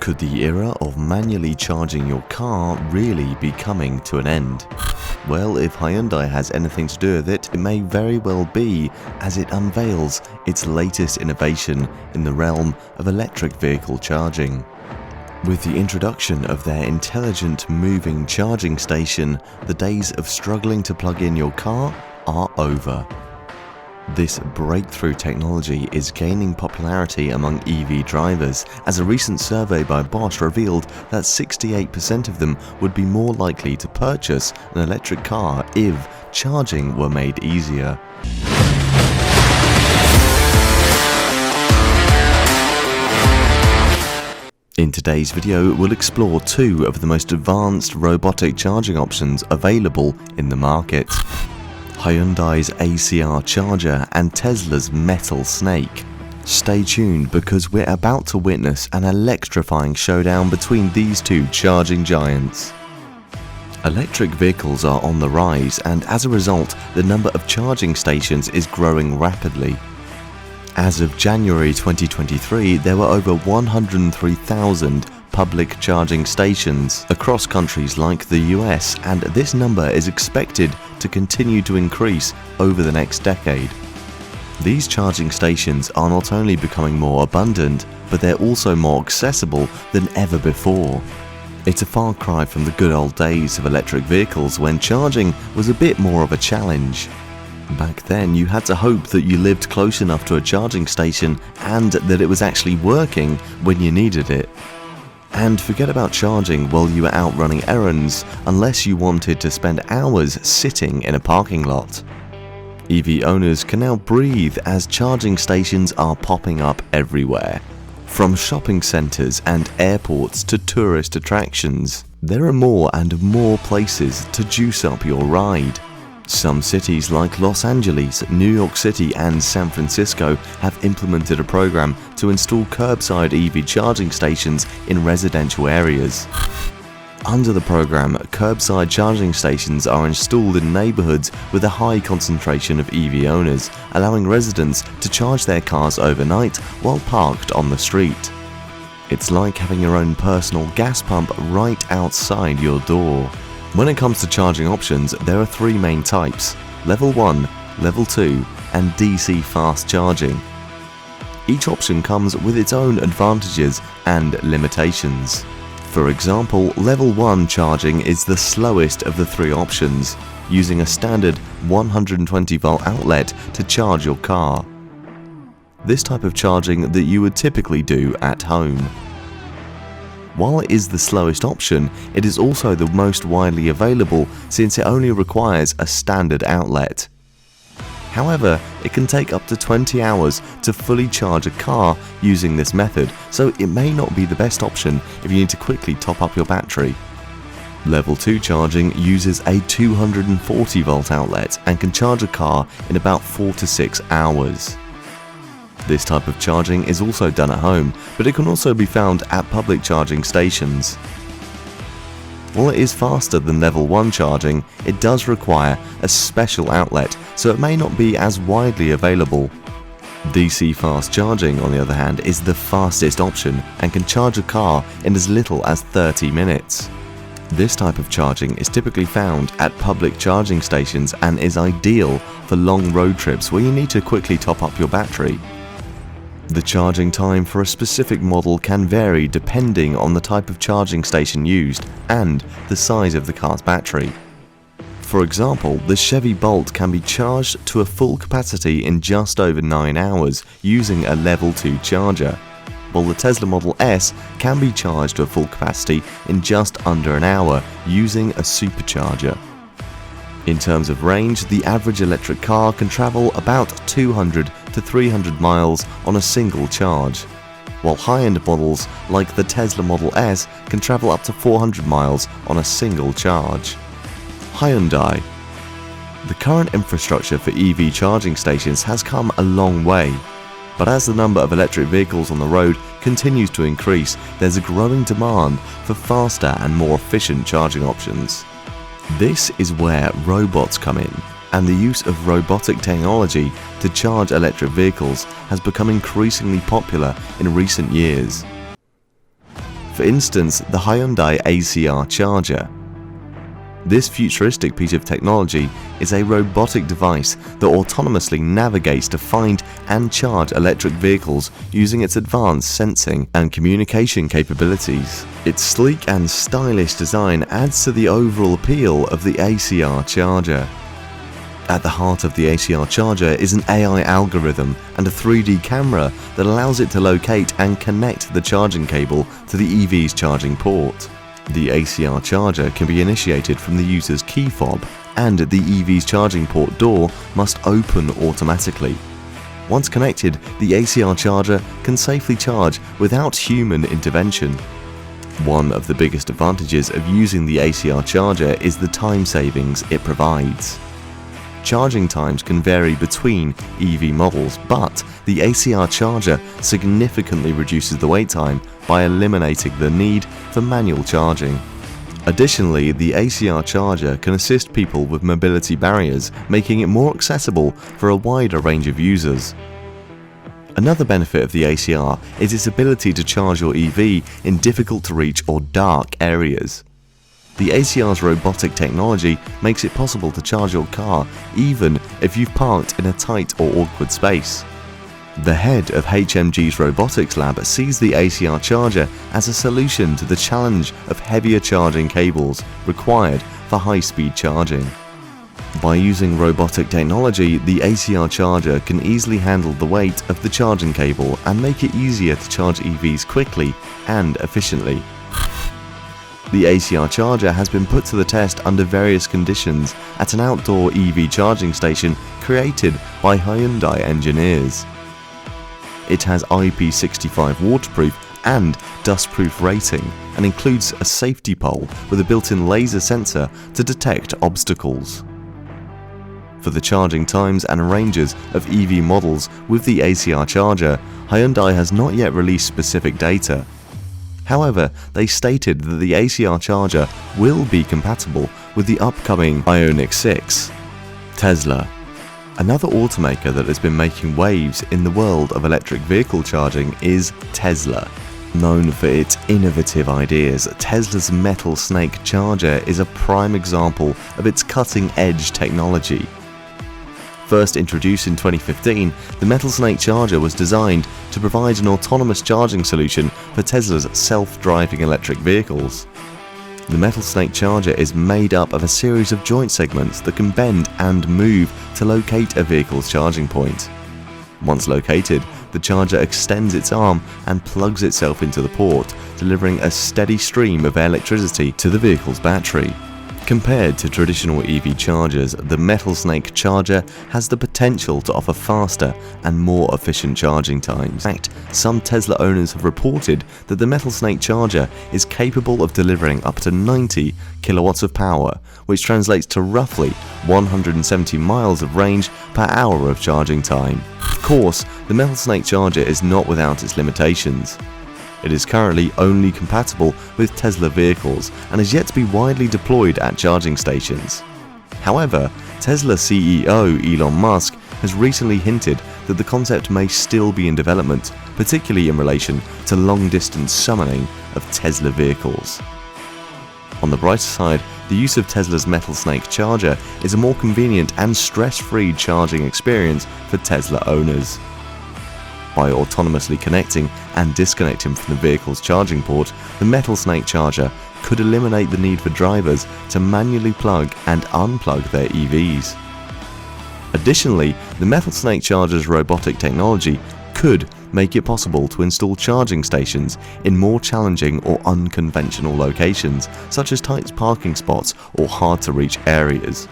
Could the era of manually charging your car really be coming to an end? Well, if Hyundai has anything to do with it, it may very well be, as it unveils its latest innovation in the realm of electric vehicle charging. With the introduction of their intelligent moving charging station, the days of struggling to plug in your car are over. This breakthrough technology is gaining popularity among EV drivers, as a recent survey by Bosch revealed that 68% of them would be more likely to purchase an electric car if charging were made easier. In today's video, we'll explore two of the most advanced robotic charging options available in the market: Hyundai's ACR Charger and Tesla's Metal Snake. Stay tuned, because we're about to witness an electrifying showdown between these two charging giants. Electric vehicles are on the rise, and as a result, the number of charging stations is growing rapidly. As of January 2023, there were over 103,000 public charging stations across countries like the US, and this number is expected to continue to increase over the next decade. These charging stations are not only becoming more abundant, but they're also more accessible than ever before. It's a far cry from the good old days of electric vehicles when charging was a bit more of a challenge. Back then, you had to hope that you lived close enough to a charging station and that it was actually working when you needed it. And forget about charging while you were out running errands, unless you wanted to spend hours sitting in a parking lot. EV owners can now breathe as charging stations are popping up everywhere. From shopping centres and airports to tourist attractions, there are more and more places to juice up your ride. Some cities like Los Angeles, New York City and San Francisco have implemented a program to install curbside EV charging stations in residential areas. Under the program, curbside charging stations are installed in neighborhoods with a high concentration of EV owners, allowing residents to charge their cars overnight while parked on the street. It's like having your own personal gas pump right outside your door. When it comes to charging options, there are three main types: Level 1, Level 2 and DC fast charging. Each option comes with its own advantages and limitations. For example, Level 1 charging is the slowest of the three options, using a standard 120-volt outlet to charge your car. This type of charging that you would typically do at home. While it is the slowest option, it is also the most widely available, since it only requires a standard outlet. However, it can take up to 20 hours to fully charge a car using this method, so it may not be the best option if you need to quickly top up your battery. Level 2 charging uses a 240-volt outlet and can charge a car in about 4 to 6 hours. This type of charging is also done at home, but it can also be found at public charging stations. While it is faster than Level 1 charging, it does require a special outlet, so it may not be as widely available. DC fast charging, on the other hand, is the fastest option and can charge a car in as little as 30 minutes. This type of charging is typically found at public charging stations and is ideal for long road trips where you need to quickly top up your battery. The charging time for a specific model can vary depending on the type of charging station used and the size of the car's battery. For example, the Chevy Bolt can be charged to a full capacity in just over 9 hours using a Level 2 charger, while the Tesla Model S can be charged to a full capacity in just under an hour using a supercharger. In terms of range, the average electric car can travel about 200 to 300 miles on a single charge, while high-end models like the Tesla Model S can travel up to 400 miles on a single charge. Hyundai. The current infrastructure for EV charging stations has come a long way, but as the number of electric vehicles on the road continues to increase, there's a growing demand for faster and more efficient charging options. This is where robots come in, and the use of robotic technology to charge electric vehicles has become increasingly popular in recent years. For instance, the Hyundai ACR Charger. This futuristic piece of technology is a robotic device that autonomously navigates to find and charge electric vehicles using its advanced sensing and communication capabilities. Its sleek and stylish design adds to the overall appeal of the ACR Charger. At the heart of the ACR Charger is an AI algorithm and a 3D camera that allows it to locate and connect the charging cable to the EV's charging port. The ACR Charger can be initiated from the user's key fob, and the EV's charging port door must open automatically. Once connected, the ACR Charger can safely charge without human intervention. One of the biggest advantages of using the ACR Charger is the time savings it provides. Charging times can vary between EV models, but the ACR Charger significantly reduces the wait time by eliminating the need for manual charging. Additionally, the ACR Charger can assist people with mobility barriers, making it more accessible for a wider range of users. Another benefit of the ACR is its ability to charge your EV in difficult to reach or dark areas. The ACR's robotic technology makes it possible to charge your car even if you've parked in a tight or awkward space. The head of HMG's robotics lab sees the ACR Charger as a solution to the challenge of heavier charging cables required for high-speed charging. By using robotic technology, the ACR Charger can easily handle the weight of the charging cable and make it easier to charge EVs quickly and efficiently. The ACR Charger has been put to the test under various conditions at an outdoor EV charging station created by Hyundai engineers. It has IP65 waterproof and dustproof rating and includes a safety pole with a built-in laser sensor to detect obstacles. For the charging times and ranges of EV models with the ACR Charger, Hyundai has not yet released specific data. However, they stated that the ACR Charger will be compatible with the upcoming Ioniq 6. Tesla. Another automaker that has been making waves in the world of electric vehicle charging is Tesla. Known for its innovative ideas, Tesla's Metal Snake Charger is a prime example of its cutting-edge technology. First introduced in 2015, the Metal Snake Charger was designed to provide an autonomous charging solution for Tesla's self-driving electric vehicles. The Metal Snake Charger is made up of a series of joint segments that can bend and move to locate a vehicle's charging point. Once located, the charger extends its arm and plugs itself into the port, delivering a steady stream of electricity to the vehicle's battery. Compared to traditional EV chargers, the Metal Snake Charger has the potential to offer faster and more efficient charging times. In fact, some Tesla owners have reported that the Metal Snake Charger is capable of delivering up to 90 kilowatts of power, which translates to roughly 170 miles of range per hour of charging time. Of course, the Metal Snake Charger is not without its limitations. It is currently only compatible with Tesla vehicles and is yet to be widely deployed at charging stations. However, Tesla CEO Elon Musk has recently hinted that the concept may still be in development, particularly in relation to long-distance summoning of Tesla vehicles. On the brighter side, the use of Tesla's Metal Snake Charger is a more convenient and stress-free charging experience for Tesla owners. By autonomously connecting and disconnecting from the vehicle's charging port, the Metal Snake Charger could eliminate the need for drivers to manually plug and unplug their EVs. Additionally, the Metal Snake Charger's robotic technology could make it possible to install charging stations in more challenging or unconventional locations, such as tight parking spots or hard-to-reach areas.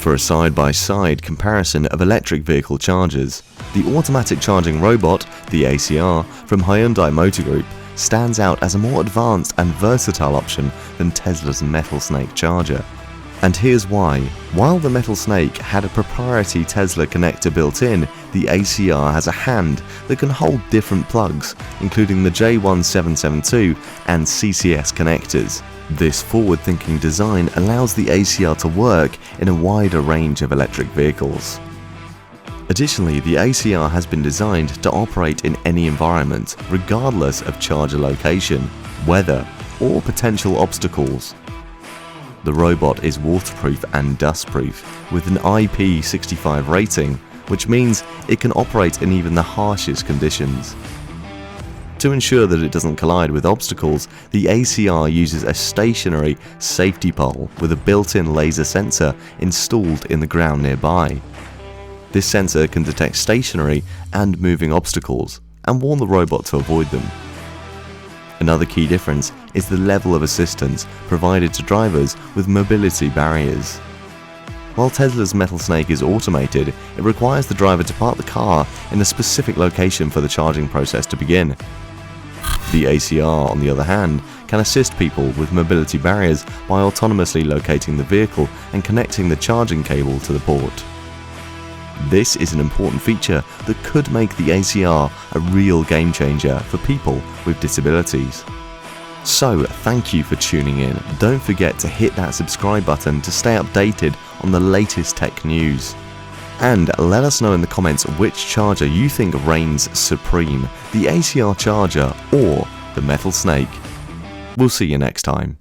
For a side-by-side comparison of electric vehicle chargers, the automatic charging robot, the ACR, from Hyundai Motor Group stands out as a more advanced and versatile option than Tesla's Metal Snake Charger. And here's why. While the Metal Snake had a proprietary Tesla connector built in, the ACR has a hand that can hold different plugs, including the J1772 and CCS connectors. This forward-thinking design allows the ACR to work in a wider range of electric vehicles. Additionally, the ACR has been designed to operate in any environment, regardless of charger location. weather, or potential obstacles. The robot is waterproof and dustproof with an IP65 rating, which means it can operate in even the harshest conditions. To ensure that it doesn't collide with obstacles, the ACR uses a stationary safety pole with a built-in laser sensor installed in the ground nearby. This sensor can detect stationary and moving obstacles and warn the robot to avoid them. Another key difference is the level of assistance provided to drivers with mobility barriers. While Tesla's Metal Snake is automated, it requires the driver to park the car in a specific location for the charging process to begin. The ACR, on the other hand, can assist people with mobility barriers by autonomously locating the vehicle and connecting the charging cable to the port. This is an important feature that could make the ACR a real game changer for people with disabilities. So, thank you for tuning in. Don't forget to hit that subscribe button to stay updated on the latest tech news. And let us know in the comments which charger you think reigns supreme, the ACR Charger or the Metal Snake. We'll see you next time.